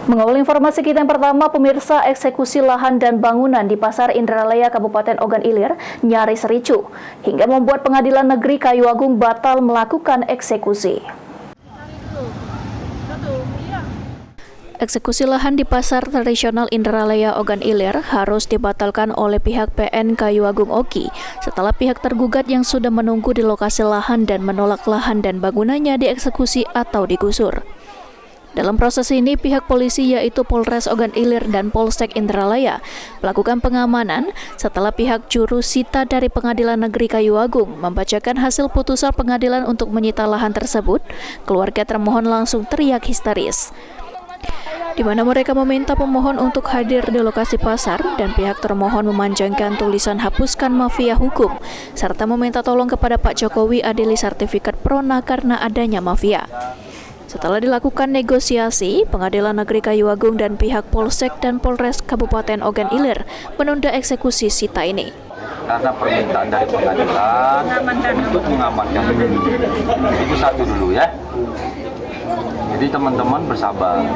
Mengawali informasi kita yang pertama, pemirsa, eksekusi lahan dan bangunan di Pasar Indralaya, Kabupaten Ogan Ilir nyaris ricuh hingga membuat Pengadilan Negeri Kayuagung batal melakukan eksekusi. Eksekusi lahan di Pasar Tradisional Indralaya Ogan Ilir harus dibatalkan oleh pihak PN Kayuagung Oki setelah pihak tergugat yang sudah menunggu di lokasi lahan dan menolak lahan dan bangunannya dieksekusi atau digusur. Dalam proses ini, pihak polisi yaitu Polres Ogan Ilir dan Polsek Indralaya melakukan pengamanan setelah pihak juru sita dari Pengadilan Negeri Kayuagung membacakan hasil putusan pengadilan untuk menyita lahan tersebut. Keluarga termohon langsung teriak histeris, di mana mereka meminta pemohon untuk hadir di lokasi pasar dan pihak termohon memanjangkan tulisan hapuskan mafia hukum serta meminta tolong kepada Pak Jokowi adili sertifikat Prona karena adanya mafia. Setelah dilakukan negosiasi, Pengadilan Negeri Kayuagung dan pihak Polsek dan Polres Kabupaten Ogan Ilir menunda eksekusi sita ini. Karena permintaan dari pengadilan untuk mengamankan itu satu dulu ya. Jadi teman-teman bersabar.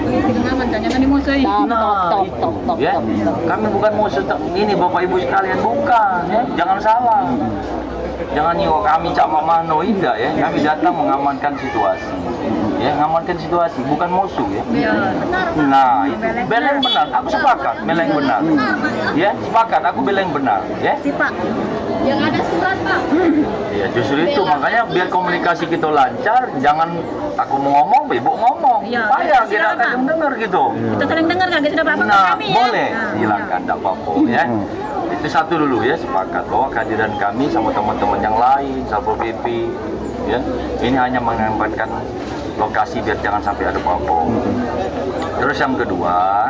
Ya, kami bukan musuh ini Bapak Ibu sekalian, bukan ya. Jangan salah. Jangan nyiwa kami Cak Mamano, tidak ya. Kami datang mengamankan situasi. Ya, mengamankan situasi, bukan musuh ya. Nah, bela yang benar. Aku sepakat bela yang benar. Ya, sepakat aku bela yang benar, ya. Yang ada surat, Pak. Ya, justru itu makanya biar komunikasi kita lancar, jangan aku mau ngomong, Ibu ngomong. Supaya kita akan dengar gitu. Kita saling dengar nggak? Kita apa kami ya? Boleh, silakan, tidak apa-apa ya. Itu satu dulu ya, sepakat bahwa kehadiran kami sama teman-teman yang lain, Satpol PP, ya, ini hanya mengamankan lokasi biar jangan sampai ada apa-apa. Terus yang kedua,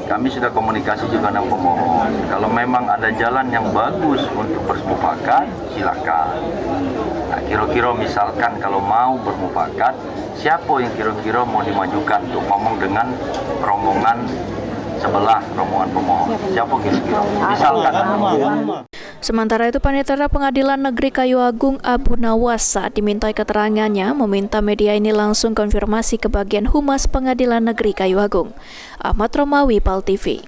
kami sudah komunikasi juga dengan pemohon. Kalau memang ada jalan yang bagus untuk bermufakat, silakan. Nah, kira-kira misalkan kalau mau bermufakat, siapa yang kira-kira mau dimajukan untuk ngomong dengan rombongan sebelah rombongan pemohon? Siapa kira-kira? Misalkan. Sementara itu, Panitera Pengadilan Negeri Kayuagung Abu Nawas saat dimintai keterangannya meminta media ini langsung konfirmasi ke bagian Humas Pengadilan Negeri Kayuagung. Ahmad Romawi, PAL TV.